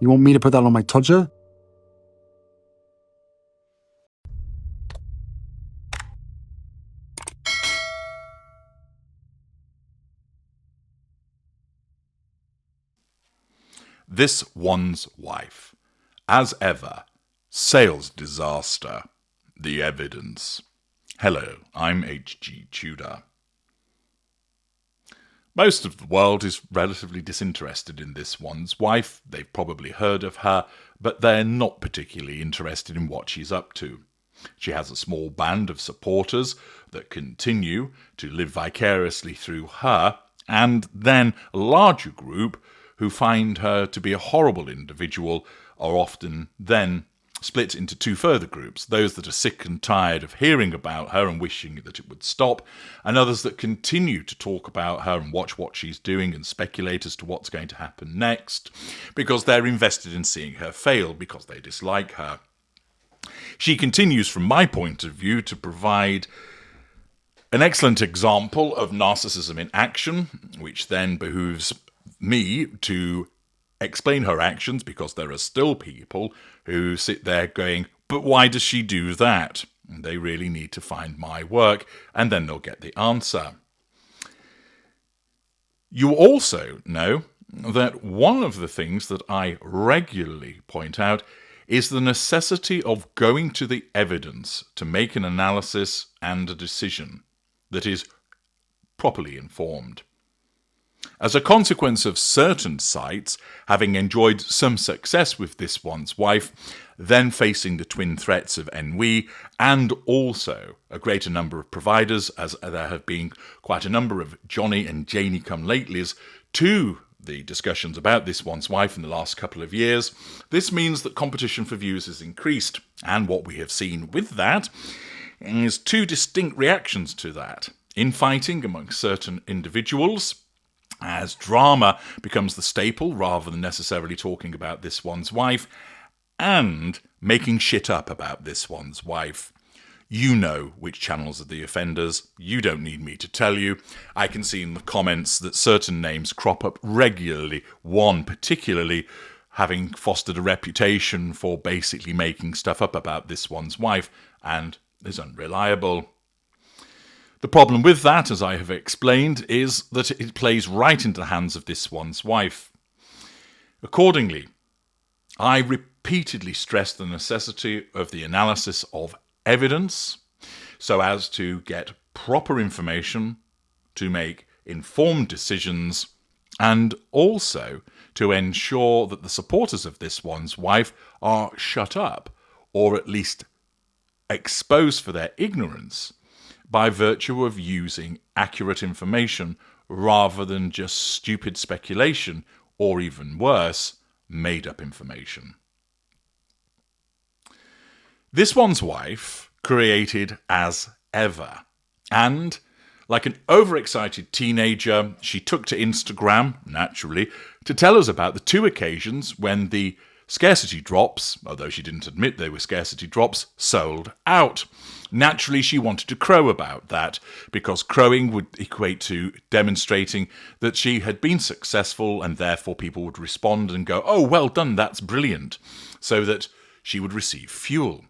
You want me to put that on my Tudor? This one's wife. As ever, sales disaster. The evidence. Hello, I'm H.G. Tudor. Most of the world is relatively disinterested in this one's wife. They've probably heard of her, but they're not particularly interested in what she's up to. She has a small band of supporters that continue to live vicariously through her, and then a larger group who find her to be a horrible individual are often then split into two further groups, those that are sick and tired of hearing about her and wishing that it would stop, and others that continue to talk about her and watch what she's doing and speculate as to what's going to happen next, because they're invested in seeing her fail, because they dislike her. She continues, from my point of view, to provide an excellent example of narcissism in action, which then behooves me to explain her actions, because there are still people who sit there going, but why does she do that? And they really need to find my work, and then they'll get the answer. You also know that one of the things that I regularly point out is the necessity of going to the evidence to make an analysis and a decision that is properly informed. As a consequence of certain sites having enjoyed some success with this one's wife, then facing the twin threats of ennui, and also a greater number of providers, as there have been quite a number of Johnny and Janie come-latelys to the discussions about this one's wife in the last couple of years, this means that competition for views has increased. And what we have seen with that is two distinct reactions to that. Infighting among certain individuals, as drama becomes the staple rather than necessarily talking about this one's wife, and making shit up about this one's wife. You know which channels are the offenders. You don't need me to tell you. I can see in the comments that certain names crop up regularly, one particularly having fostered a reputation for basically making stuff up about this one's wife and is unreliable. The problem with that, as I have explained, is that it plays right into the hands of this one's wife. Accordingly, I repeatedly stress the necessity of the analysis of evidence so as to get proper information, to make informed decisions, and also to ensure that the supporters of this one's wife are shut up, or at least exposed for their ignorance, by virtue of using accurate information rather than just stupid speculation, or even worse, made-up information. This one's wife created as ever, and like an overexcited teenager, she took to Instagram, naturally, to tell us about the two occasions when the scarcity drops, although she didn't admit they were scarcity drops, sold out. Naturally, she wanted to crow about that, because crowing would equate to demonstrating that she had been successful, and therefore people would respond and go, oh, well done, that's brilliant, so that she would receive fuel.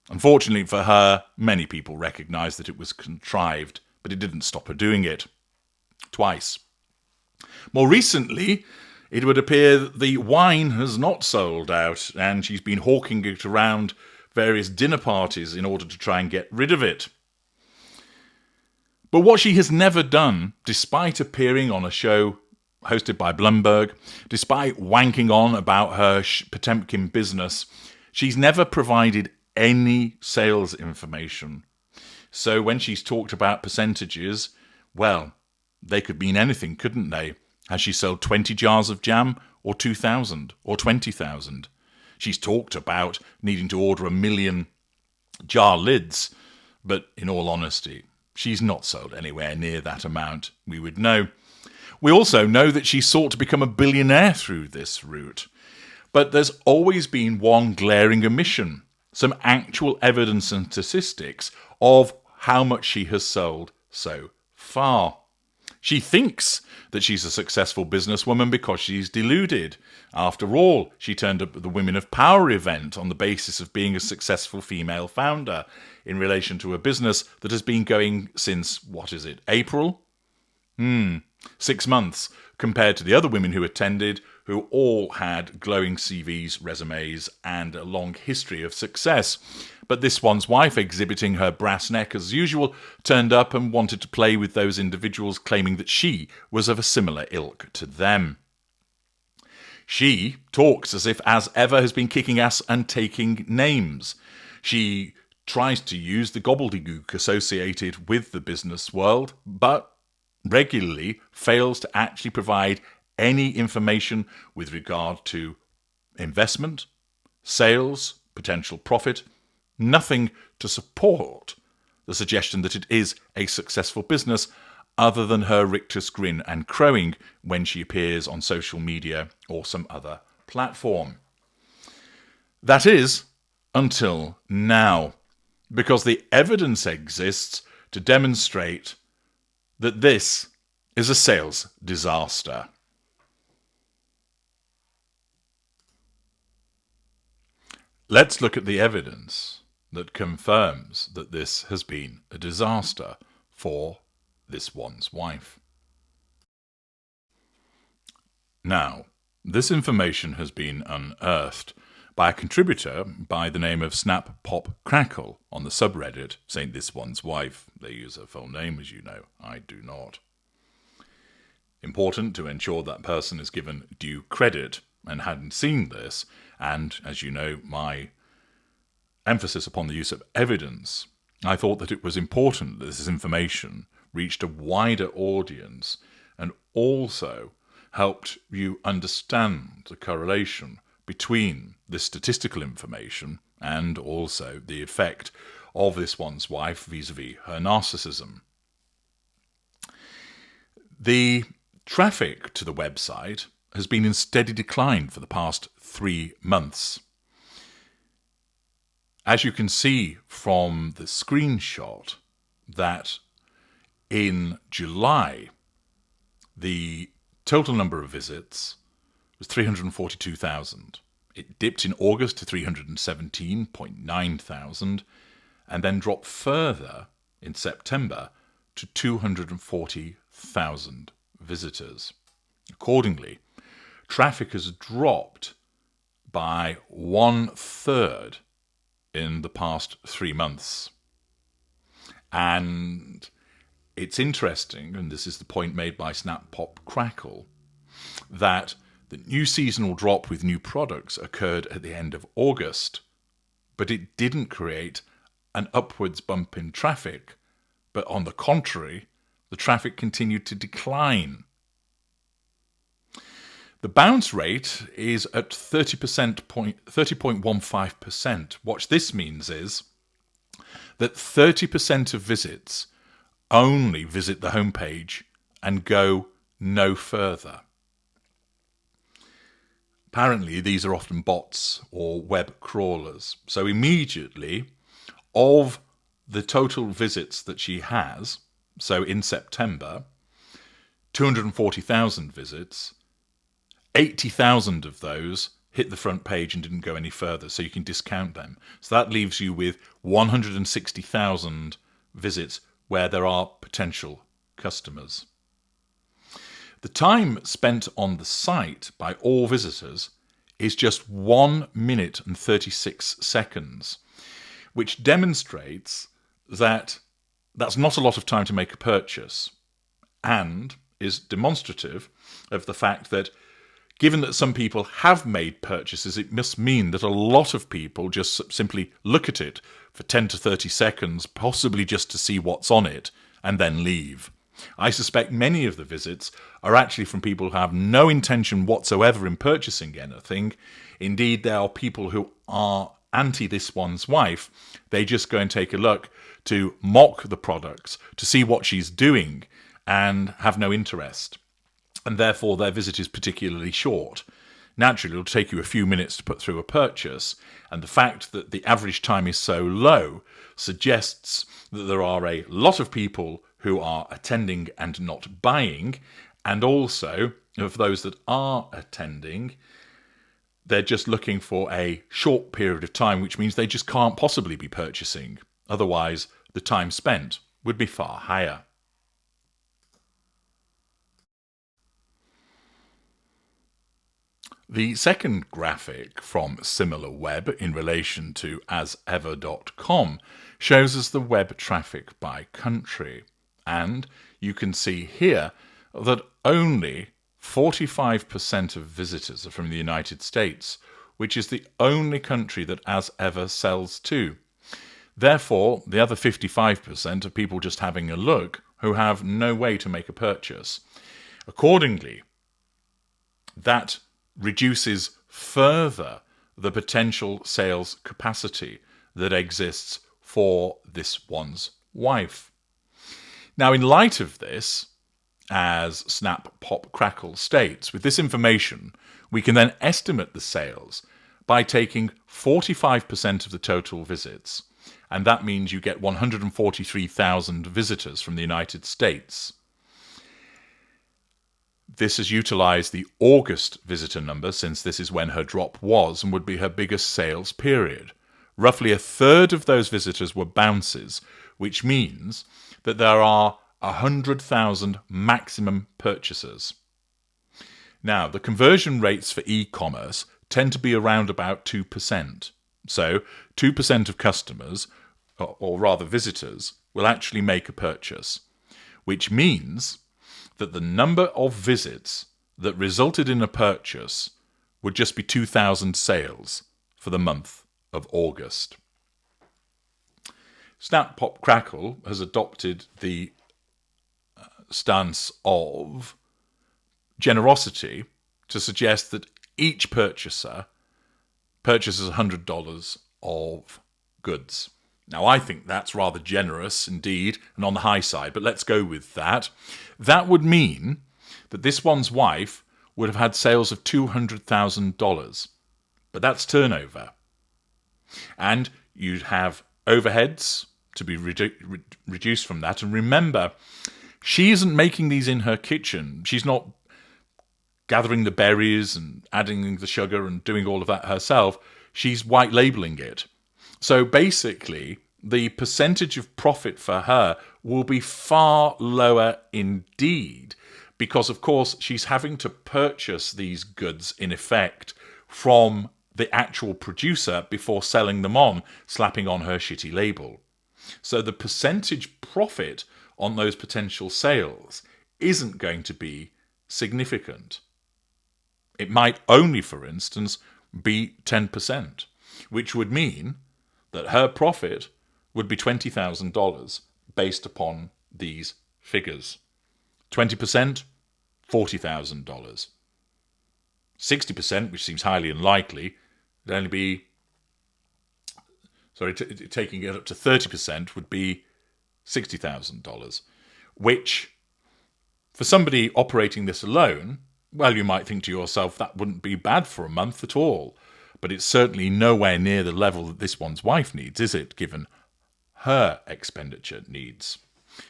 Unfortunately for her, many people recognised that it was contrived, but it didn't stop her doing it. Twice. More recently, it would appear that the wine has not sold out, and she's been hawking it around various dinner parties in order to try and get rid of it. But what she has never done, despite appearing on a show hosted by Bloomberg, despite wanking on about her Potemkin business, she's never provided any sales information. So when she's talked about percentages, well, they could mean anything, couldn't they? Has she sold 20 jars of jam, or 2,000, or 20,000? She's talked about needing to order 1 million jar lids, but in all honesty, she's not sold anywhere near that amount, we would know. We also know that she sought to become a billionaire through this route. But there's always been one glaring omission, some actual evidence and statistics of how much she has sold so far. She thinks that she's a successful businesswoman because she's deluded. After all, she turned up at the Women of Power event on the basis of being a successful female founder in relation to a business that has been going since, April? 6 months, compared to the other women who attended, who all had glowing CVs, resumes, and a long history of success. But this one's wife, exhibiting her brass neck as usual, turned up and wanted to play with those individuals, claiming that she was of a similar ilk to them. She talks as if As Ever has been kicking ass and taking names. She tries to use the gobbledygook associated with the business world, but regularly fails to actually provide any information with regard to investment, sales, potential profit, nothing to support the suggestion that it is a successful business other than her rictus grin and crowing when she appears on social media or some other platform. That is, until now, because the evidence exists to demonstrate that this is a sales disaster. Let's look at the evidence that confirms that this has been a disaster for this one's wife. Now, this information has been unearthed by a contributor by the name of Snap Pop Crackle on the subreddit saying this one's wife. They use her full name, as you know. I do not. Important to ensure that person is given due credit and hadn't seen this, and as you know, my emphasis upon the use of evidence, I thought that it was important that this information reached a wider audience and also helped you understand the correlation between this statistical information and also the effect of this one's wife vis-a-vis her narcissism. The traffic to the website has been in steady decline for the past 3 months. As you can see from the screenshot, that in July, the total number of visits was 342,000. It dipped in August to 317.9 thousand and then dropped further in September to 240,000 visitors. Accordingly, traffic has dropped by 1/3 in the past 3 months. And it's interesting, and this is the point made by Snap Pop Crackle, that the new seasonal drop with new products occurred at the end of August, but it didn't create an upwards bump in traffic, but on the contrary, the traffic continued to decline. The bounce rate is at 30.15%. What this means is that 30% of visits only visit the homepage and go no further. Apparently, these are often bots or web crawlers. So immediately, of the total visits that she has, so in September, 240,000 visits, 80,000 of those hit the front page and didn't go any further, so you can discount them. So that leaves you with 160,000 visits where there are potential customers. The time spent on the site by all visitors is just 1 minute and 36 seconds, which demonstrates that that's not a lot of time to make a purchase, and is demonstrative of the fact that given that some people have made purchases, it must mean that a lot of people just simply look at it for 10 to 30 seconds, possibly just to see what's on it, and then leave. I suspect many of the visits are actually from people who have no intention whatsoever in purchasing anything. Indeed, there are people who are anti this one's wife. They just go and take a look to mock the products, to see what she's doing, and have no interest. And therefore their visit is particularly short. Naturally, it'll take you a few minutes to put through a purchase, and the fact that the average time is so low suggests that there are a lot of people who are attending and not buying, and also of those that are attending, they're just looking for a short period of time, which means they just can't possibly be purchasing. Otherwise, the time spent would be far higher. The second graphic from SimilarWeb in relation to asever.com shows us the web traffic by country. And you can see here that only 45% of visitors are from the United States, which is the only country that AsEver sells to. Therefore, the other 55% are people just having a look who have no way to make a purchase. Accordingly, that reduces further the potential sales capacity that exists for this one's wife. Now, in light of this, as Snap Pop Crackle states, with this information, we can then estimate the sales by taking 45% of the total visits. And that means you get 143,000 visitors from the United States. This has utilized the August visitor number, since this is when her drop was and would be her biggest sales period. Roughly a third of those visitors were bounces, which means that there are 100,000 maximum purchasers. Now, the conversion rates for e-commerce tend to be around about 2%. So 2% of customers, or rather visitors, will actually make a purchase, which means that the number of visits that resulted in a purchase would just be 2,000 sales for the month of August. Snap Pop Crackle has adopted the stance of generosity to suggest that each purchaser purchases $100 of goods. Now, I think that's rather generous indeed and on the high side, but let's go with that. That would mean that this one's wife would have had sales of $200,000, but that's turnover. And you'd have overheads to be reduced from that. And remember, she isn't making these in her kitchen. She's not gathering the berries and adding the sugar and doing all of that herself. She's white labeling it. So basically, the percentage of profit for her will be far lower indeed, because of course she's having to purchase these goods in effect from the actual producer before selling them on, slapping on her shitty label. So the percentage profit on those potential sales isn't going to be significant. It might only, for instance, be 10%, which would mean that her profit would be $20,000 based upon these figures. 20%, $40,000. 60%, which seems highly unlikely, would only be, taking it up to 30% would be $60,000, which for somebody operating this alone, well, you might think to yourself, that wouldn't be bad for a month at all. But it's certainly nowhere near the level that this one's wife needs, is it, given her expenditure needs?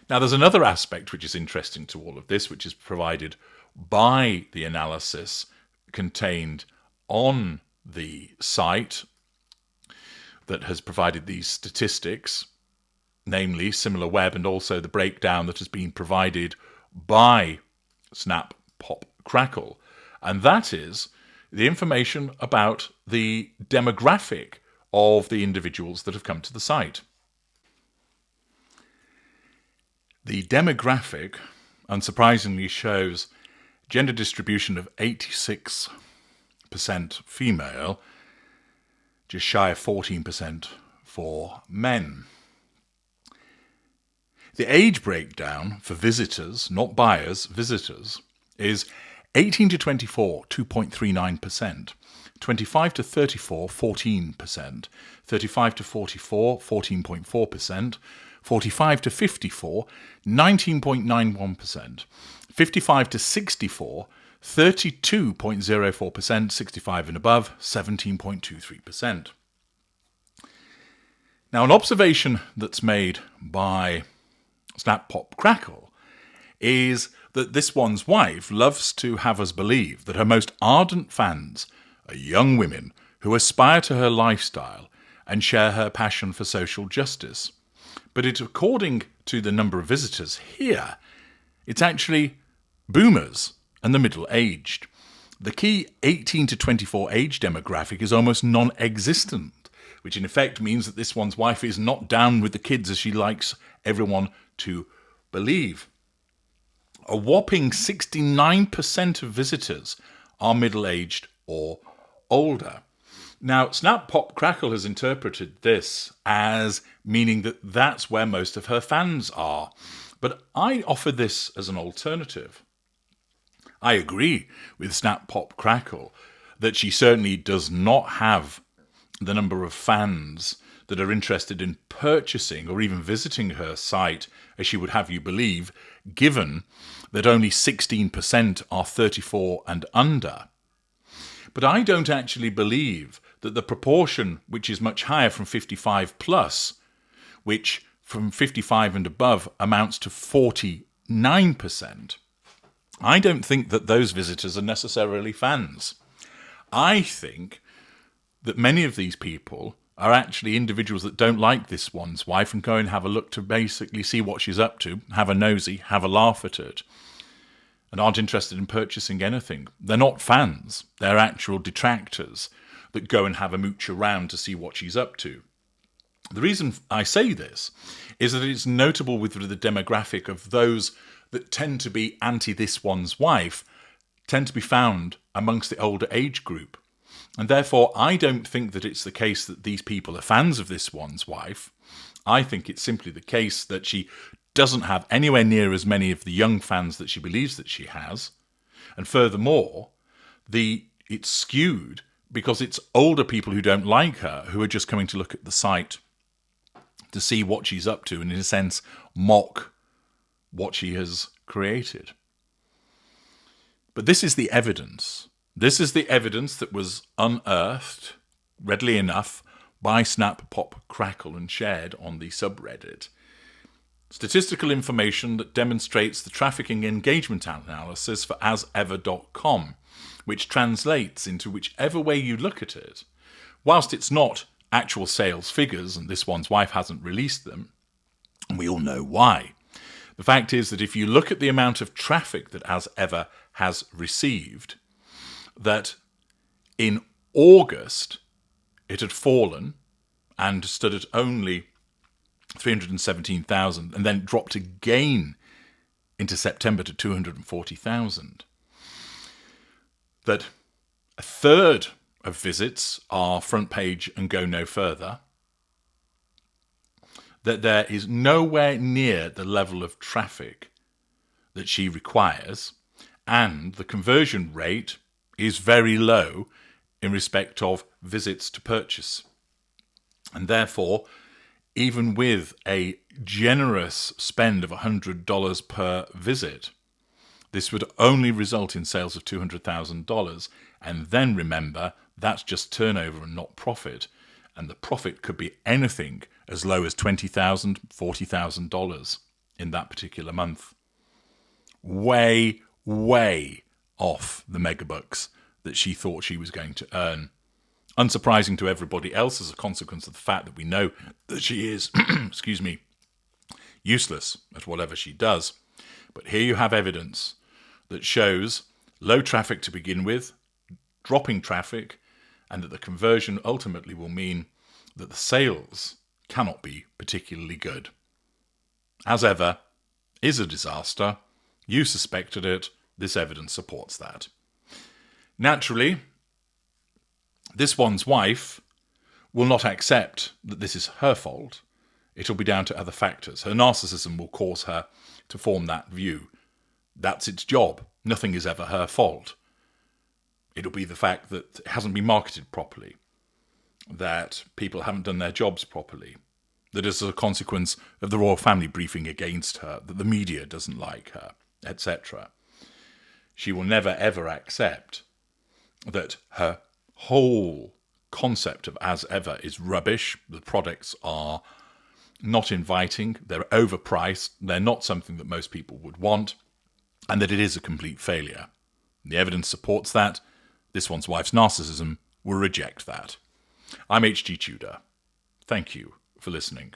Now, there's another aspect which is interesting to all of this, which is provided by the analysis contained on the site that has provided these statistics, namely SimilarWeb, and also the breakdown that has been provided by Snap Pop Crackle. And that is the information about the demographic of the individuals that have come to the site. The demographic, unsurprisingly, shows gender distribution of 86% female, just shy of 14% for men. The age breakdown for visitors, not buyers, visitors, is 18 to 24, 2.39%. 25 to 34, 14%. 35 to 44, 14.4%. 45 to 54, 19.91%. 55 to 64, 32.04%. 65 and above, 17.23%. Now, an observation that's made by Snap, Pop, Crackle is that this one's wife loves to have us believe that her most ardent fans are young women who aspire to her lifestyle and share her passion for social justice. But according to the number of visitors here, it's actually boomers and the middle-aged. The key 18 to 24 age demographic is almost non-existent, which in effect means that this one's wife is not down with the kids as she likes everyone to believe. A whopping 69% of visitors are middle-aged or older. Now, Snap, Pop, Crackle has interpreted this as meaning that that's where most of her fans are. But I offer this as an alternative. I agree with Snap, Pop, Crackle that she certainly does not have the number of fans that are interested in purchasing or even visiting her site as she would have you believe, given that only 16% are 34 and under. But I don't actually believe that the proportion, which is much higher from 55 plus, which from 55 and above amounts to 49%, I don't think that those visitors are necessarily fans. I think that many of these people are actually individuals that don't like this one's wife and go and have a look to basically see what she's up to, have a nosy, have a laugh at it, and aren't interested in purchasing anything. They're not fans. They're actual detractors that go and have a mooch around to see what she's up to. The reason I say this is that it's notable with the demographic of those that tend to be anti this one's wife tend to be found amongst the older age group. And therefore, I don't think that it's the case that these people are fans of this one's wife. I think it's simply the case that she doesn't have anywhere near as many of the young fans that she believes that she has. And furthermore, it's skewed because it's older people who don't like her who are just coming to look at the site to see what she's up to and, in a sense, mock what she has created. But this is the evidence. This is the evidence that was unearthed, readily enough, by Snap, Pop, Crackle and shared on the subreddit. Statistical information that demonstrates the trafficking engagement analysis for asever.com, which translates into whichever way you look at it. Whilst it's not actual sales figures, and this one's wife hasn't released them, and we all know why. The fact is that if you look at the amount of traffic that AsEver has received, that in August it had fallen and stood at only 317,000 and then dropped again into September to 240,000. That a third of visits are front page and go no further. That there is nowhere near the level of traffic that she requires, and the conversion rate is very low in respect of visits to purchase. And therefore, even with a generous spend of $100 per visit, this would only result in sales of $200,000. And then remember, that's just turnover and not profit. And the profit could be anything as low as $20,000, $40,000 in that particular month. Way, way off the megabucks that she thought she was going to earn. Unsurprising to everybody else as a consequence of the fact that we know that she is, useless at whatever she does. But here you have evidence that shows low traffic to begin with, dropping traffic, and that the conversion ultimately will mean that the sales cannot be particularly good. As ever, is a disaster. You suspected it. This evidence supports that. Naturally, this one's wife will not accept that this is her fault. It'll be down to other factors. Her narcissism will cause her to form that view. That's its job. Nothing is ever her fault. It'll be the fact that it hasn't been marketed properly, that people haven't done their jobs properly, that as a consequence of the royal family briefing against her, that the media doesn't like her, etc. She will never ever accept that her whole concept of as ever is rubbish. The products are not inviting, they're overpriced, they're not something that most people would want, and that it is a complete failure. The evidence supports that. This One's Wife's Narcissism will reject that. I'm H.G. Tudor. Thank you for listening.